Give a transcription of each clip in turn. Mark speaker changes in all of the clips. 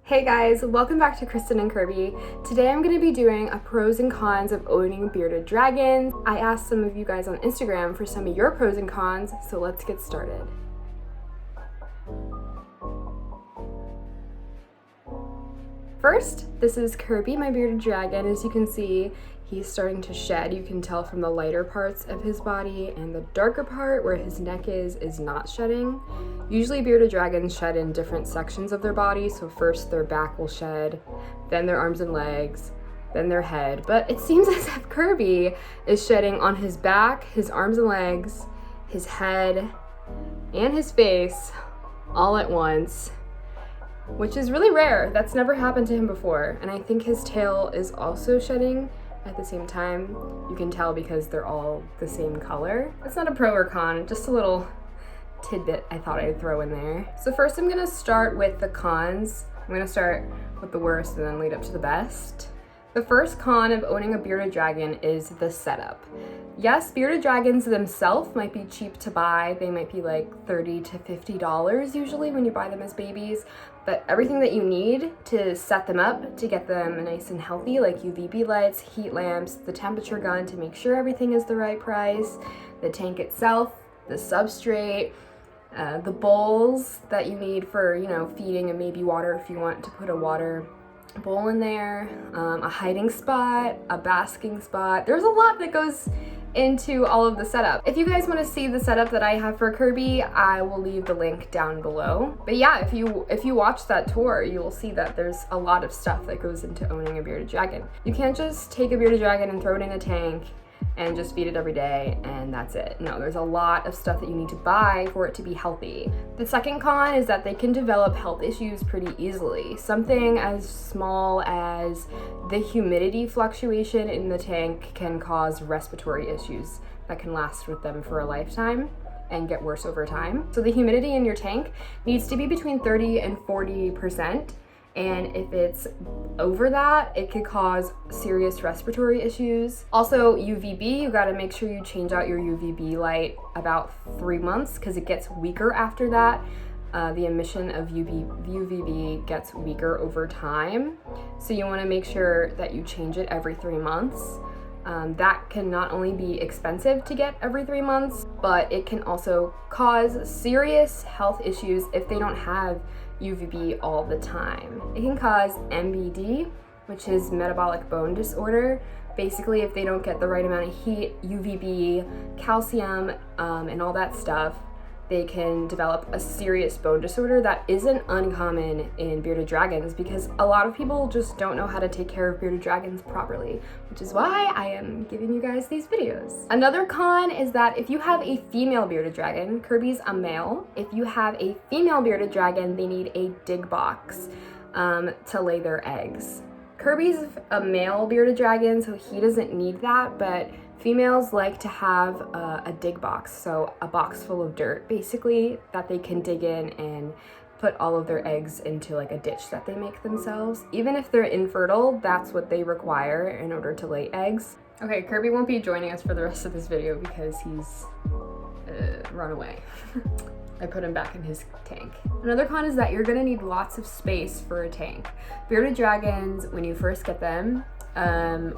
Speaker 1: Hey guys, welcome back to Kristen and Kirby. Today I'm going to be doing a pros and cons of owning bearded dragons. I asked some of you guys on Instagram for some of your pros and cons, so let's get started. First, this is Kirby, my bearded dragon. As you can see, he's starting to shed. You can tell from the lighter parts of his body, and the darker part where his neck is not shedding. Usually bearded dragons shed in different sections of their body, so first their back will shed, then their arms and legs, then their head. But it seems as if Kirby is shedding on his back, his arms and legs, his head, and his face all at once, which is really rare. That's never happened to him before. And I think his tail is also shedding at the same time. You can tell because they're all the same color. It's not a pro or con, just a little tidbit I thought I'd throw in there. So first I'm gonna start with the cons. I'm gonna start with the worst and then lead up to the best. The first con of owning a bearded dragon is the setup. Yes, bearded dragons themselves might be cheap to buy. They might be like $30 to $50 usually when you buy them as babies, but everything that you need to set them up to get them nice and healthy, like UVB lights, heat lamps, the temperature gun to make sure everything is the right price, the tank itself, the substrate, the bowls that you need for, feeding and maybe water if you want to put a water bowl in there, a hiding spot, a basking spot. There's a lot that goes into all of the setup. If you guys want to see the setup that I have for Kirby, I will leave the link down below. But yeah, if you watch that tour, you will see that there's a lot of stuff that goes into owning a bearded dragon. You can't just take a bearded dragon and throw it in a tank and just feed it every day and that's it. No, there's a lot of stuff that you need to buy for it to be healthy. The second con is that they can develop health issues pretty easily. Something as small as the humidity fluctuation in the tank can cause respiratory issues that can last with them for a lifetime and get worse over time. So the humidity in your tank needs to be between 30 and 40%. And if it's over that, it could cause serious respiratory issues. Also, UVB, you gotta make sure you change out your UVB light about 3 months because it gets weaker after that. The emission of UVB gets weaker over time. So you wanna make sure that you change it every 3 months. That can not only be expensive to get every 3 months, but it can also cause serious health issues if they don't have UVB all the time. It can cause MBD, which is metabolic bone disorder. Basically, if they don't get the right amount of heat, UVB, calcium, and all that stuff, they can develop a serious bone disorder that isn't uncommon in bearded dragons because a lot of people just don't know how to take care of bearded dragons properly, which is why I am giving you guys these videos. Another con is that if you have a female bearded dragon, Kirby's a male, if you have a female bearded dragon, they need a dig box to lay their eggs. Kirby's a male bearded dragon, so he doesn't need that, but females like to have a dig box, so a box full of dirt, basically, that they can dig in and put all of their eggs into like a ditch that they make themselves. Even if they're infertile, that's what they require in order to lay eggs. Okay, Kirby won't be joining us for the rest of this video because he's run away. I put him back in his tank. Another con is that you're gonna need lots of space for a tank. Bearded dragons, when you first get them,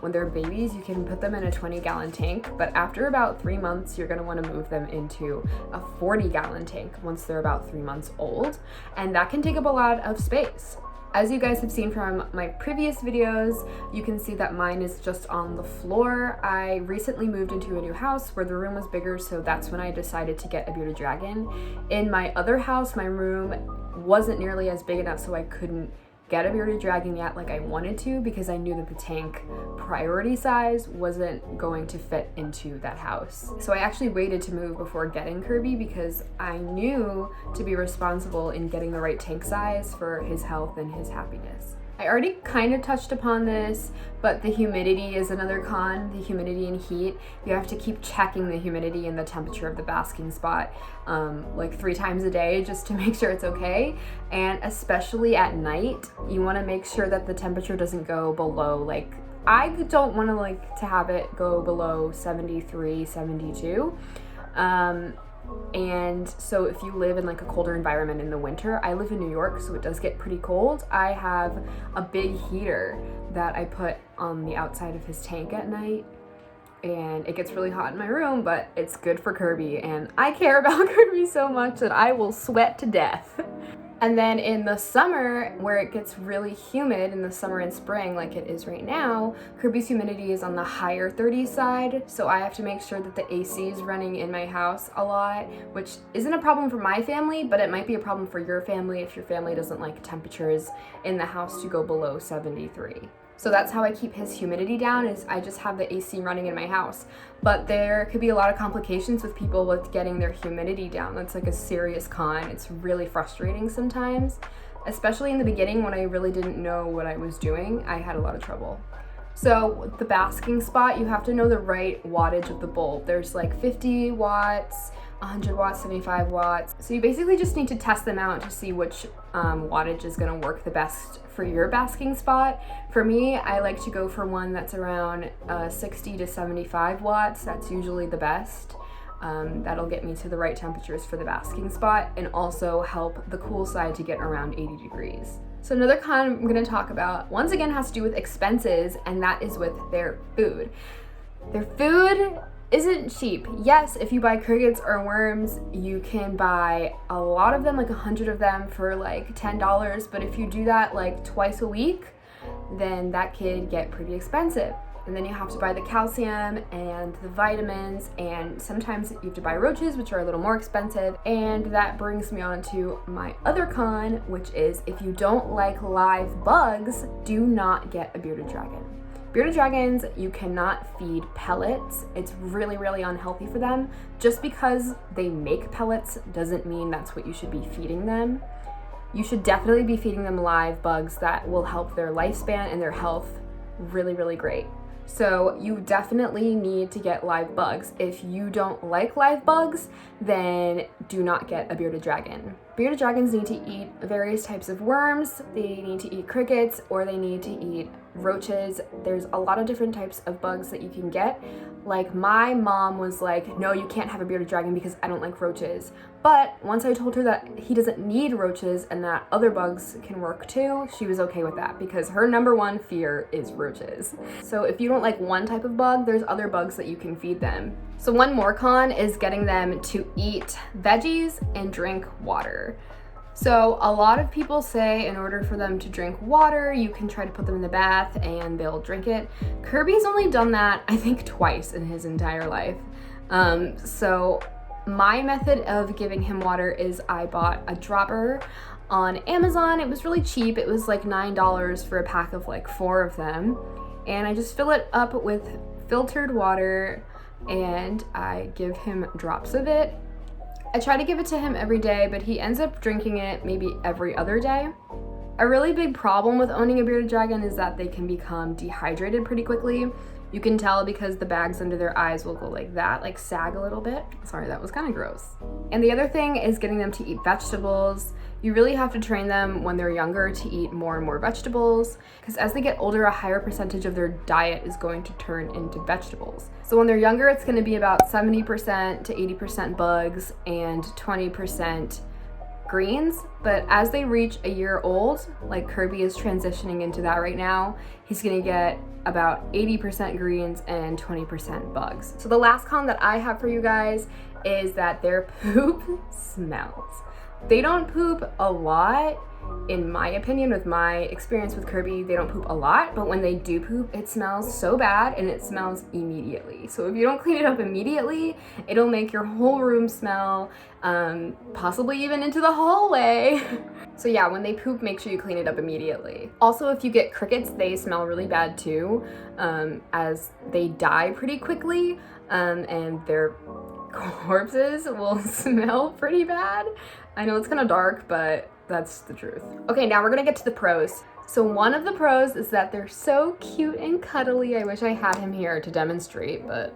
Speaker 1: when they're babies, you can put them in a 20-gallon tank, but after about 3 months, you're gonna wanna move them into a 40-gallon tank once they're about 3 months old, and that can take up a lot of space. As you guys have seen from my previous videos, you can see that mine is just on the floor. I recently moved into a new house where the room was bigger, so that's when I decided to get a bearded dragon. In my other house, my room wasn't nearly as big enough, so I couldn't get a bearded dragon yet like I wanted to because I knew that the tank priority size wasn't going to fit into that house. So I actually waited to move before getting Kirby because I knew to be responsible in getting the right tank size for his health and his happiness. I already kind of touched upon this, but the humidity is another con, the humidity and heat. You have to keep checking the humidity and the temperature of the basking spot like 3 times a day just to make sure it's okay. And especially at night, you want to make sure that the temperature doesn't go below, like, I don't want to have it go below 73, 72. And so if you live in like a colder environment in the winter, I live in New York, so it does get pretty cold. I have a big heater that I put on the outside of his tank at night, and it gets really hot in my room, but it's good for Kirby, and I care about Kirby so much that I will sweat to death. And then in the summer, where it gets really humid in the summer and spring like it is right now, Kirby's humidity is on the higher 30s side, so I have to make sure that the AC is running in my house a lot, which isn't a problem for my family, but it might be a problem for your family if your family doesn't like temperatures in the house to go below 73. So that's how I keep his humidity down, is I just have the AC running in my house. But there could be a lot of complications with people with getting their humidity down. That's like a serious con. It's really frustrating sometimes, especially in the beginning when I really didn't know what I was doing. I had a lot of trouble. So the basking spot, you have to know the right wattage of the bulb. There's like 50 watts, 100 watts, 75 watts. So you basically just need to test them out to see which wattage is gonna work the best for your basking spot. For me, I like to go for one that's around 60 to 75 watts. That's usually the best. That'll get me to the right temperatures for the basking spot and also help the cool side to get around 80 degrees. So another con I'm gonna talk about, once again, has to do with expenses, and that is with their food. Their food isn't cheap. Yes, if you buy crickets or worms, you can buy a lot of them, like 100 of them for like $10, but if you do that like twice a week, then that could get pretty expensive. And then you have to buy the calcium and the vitamins, and sometimes you have to buy roaches, which are a little more expensive. And that brings me on to my other con, which is if you don't like live bugs, do not get a bearded dragon. Bearded dragons, you cannot feed pellets. It's really, really unhealthy for them. Just because they make pellets doesn't mean that's what you should be feeding them. You should definitely be feeding them live bugs. That will help their lifespan and their health really, really great. So you definitely need to get live bugs. If you don't like live bugs, then do not get a bearded dragon. Bearded dragons need to eat various types of worms, they need to eat crickets, or they need to eat roaches. There's a lot of different types of bugs that you can get. Like my mom was like, no, you can't have a bearded dragon because I don't like roaches. But once I told her that he doesn't need roaches and that other bugs can work too, she was okay with that because her number one fear is roaches. So if you don't like one type of bug, there's other bugs that you can feed them. So one more con is getting them to eat veggies and drink water. So a lot of people say in order for them to drink water, you can try to put them in the bath and they'll drink it. Kirby's only done that, I think, twice in his entire life. So my method of giving him water is I bought a dropper on Amazon. It was really cheap. It was like $9 for a pack of like 4 of them. And I just fill it up with filtered water and I give him drops of it. I try to give it to him every day, but he ends up drinking it maybe every other day. A really big problem with owning a bearded dragon is that they can become dehydrated pretty quickly. You can tell because the bags under their eyes will go like that, like sag a little bit. Sorry, that was kind of gross. And the other thing is getting them to eat vegetables. You really have to train them when they're younger to eat more and more vegetables, because as they get older, a higher percentage of their diet is going to turn into vegetables. So when they're younger, it's going to be about 70% to 80% bugs and 20% greens. But as they reach a year old, like Kirby is transitioning into that right now, he's going to get about 80% greens and 20% bugs. So the last con that I have for you guys is that their poop smells. They don't poop a lot, in my opinion, with my experience with Kirby. They don't poop a lot, but when they do poop, it smells so bad and it smells immediately. So if you don't clean it up immediately, it'll make your whole room smell, possibly even into the hallway. So yeah, when they poop, make sure you clean it up immediately. Also, if you get crickets, they smell really bad too, as they die pretty quickly, and their corpses will smell pretty bad. I know it's kind of dark, but that's the truth. Okay, now we're gonna get to the pros. So one of the pros is that they're so cute and cuddly. I wish I had him here to demonstrate, but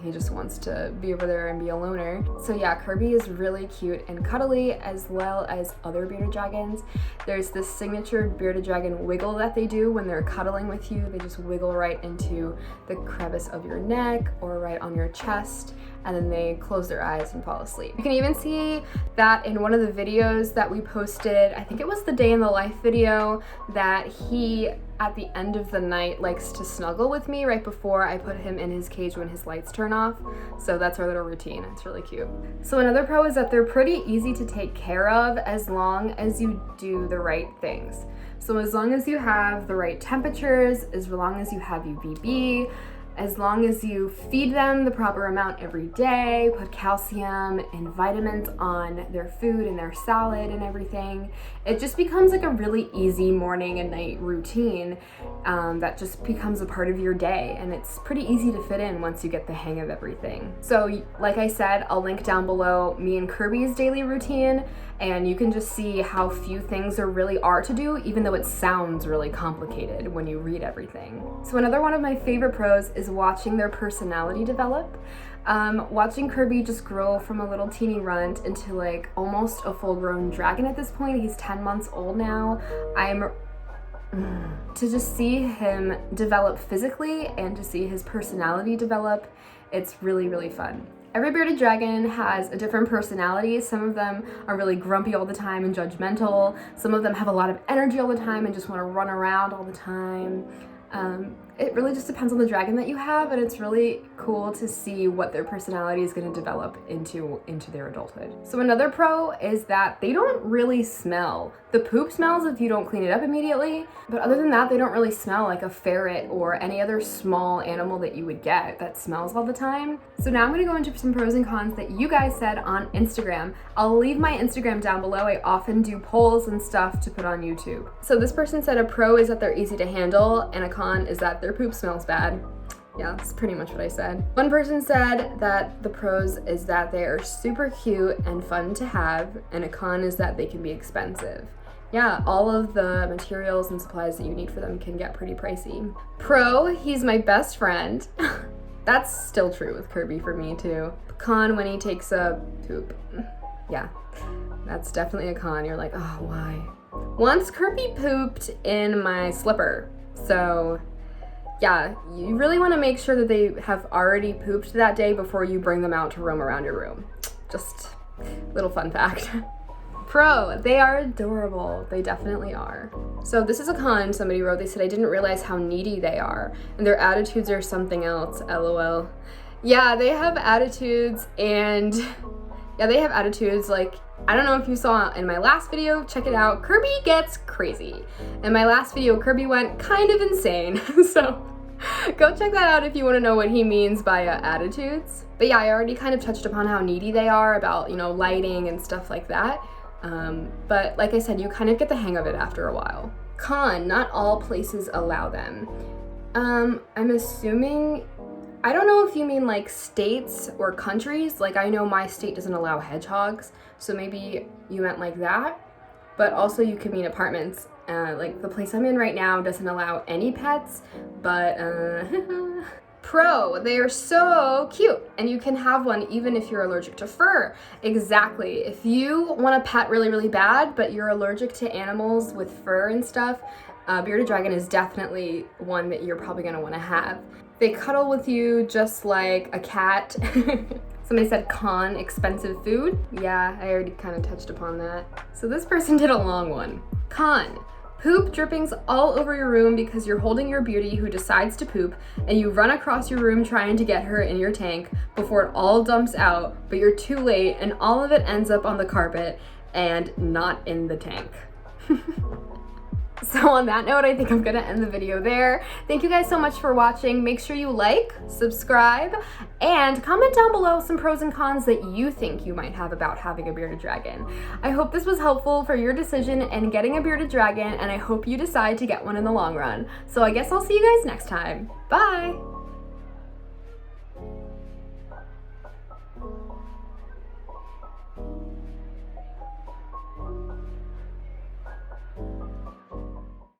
Speaker 1: He just wants to be over there and be a loner. So yeah, Kirby is really cute and cuddly, as well as other bearded dragons. There's this signature bearded dragon wiggle that they do when they're cuddling with you. They just wiggle right into the crevice of your neck or right on your chest, and then they close their eyes and fall asleep. You can even see that in one of the videos that we posted, I think it was the day in the life video, that he at the end of the night likes to snuggle with me right before I put him in his cage when his lights turn off. So that's our little routine. It's really cute. So another pro is that they're pretty easy to take care of as long as you do the right things. So as long as you have the right temperatures, as long as you have UVB, as long as you feed them the proper amount every day, put calcium and vitamins on their food and their salad and everything, it just becomes like a really easy morning and night routine that just becomes a part of your day, and it's pretty easy to fit in once you get the hang of everything. So like I said, I'll link down below me and Kirby's daily routine, and you can just see how few things there really are to do, even though it sounds really complicated when you read everything. So another one of my favorite pros is watching their personality develop. Watching Kirby just grow from a little teeny runt into like almost a full-grown dragon at this point. He's 10 months old now. To just see him develop physically and to see his personality develop, it's really, really fun. Every bearded dragon has a different personality. Some of them are really grumpy all the time and judgmental. Some of them have a lot of energy all the time and just want to run around all the time. It really just depends on the dragon that you have, and it's really cool to see what their personality is going to develop into their adulthood. So another pro is that they don't really smell. The poop smells if you don't clean it up immediately, but other than that, they don't really smell like a ferret or any other small animal that you would get that smells all the time. So now I'm going to go into some pros and cons that you guys said on Instagram. I'll leave my Instagram down below. I often do polls and stuff to put on YouTube. So this person said a pro is that they're easy to handle, and a con is that their poop smells bad. Yeah, that's pretty much what I said. One person said that the pros is that they are super cute and fun to have, and a con is that they can be expensive. Yeah, all of the materials and supplies that you need for them can get pretty pricey. Pro, he's my best friend. That's still true with Kirby for me too. Con, when he takes a poop. Yeah, that's definitely a con. You're like, oh, why? Once Kirby pooped in my slipper, so yeah, you really want to make sure that they have already pooped that day before you bring them out to roam around your room. Just a little fun fact. Pro, they are adorable. They definitely are. So this is a con somebody wrote. They said, I didn't realize how needy they are, and their attitudes are something else, LOL. Yeah, they have attitudes, and yeah, they have attitudes. Like, I don't know if you saw in my last video, check it out. Kirby gets crazy. In my last video, Kirby went kind of insane. So go check that out if you want to know what he means by attitudes. But yeah, I already kind of touched upon how needy they are about, you know, lighting and stuff like that. But like I said, you kind of get the hang of it after a while. Con, not all places allow them. I'm assuming, I don't know if you mean like states or countries. Like, I know my state doesn't allow hedgehogs, so maybe you meant like that. But also you could mean apartments. Like the place I'm in right now doesn't allow any pets, but Pro, they are so cute, and you can have one even if you're allergic to fur. Exactly. If you want a pet really, really bad, but you're allergic to animals with fur and stuff, bearded dragon is definitely one that you're probably gonna wanna have. They cuddle with you just like a cat. Somebody said con, expensive food. Yeah, I already kind of touched upon that. So this person did a long one. Con, poop drippings all over your room because you're holding your Beardie who decides to poop, and you run across your room trying to get her in your tank before it all dumps out, but you're too late and all of it ends up on the carpet and not in the tank. So on that note, I think I'm gonna end the video there. Thank you guys so much for watching. Make sure you like, subscribe, and comment down below some pros and cons that you think you might have about having a bearded dragon. I hope this was helpful for your decision in getting a bearded dragon, and I hope you decide to get one in the long run. So I guess I'll see you guys next time. Bye!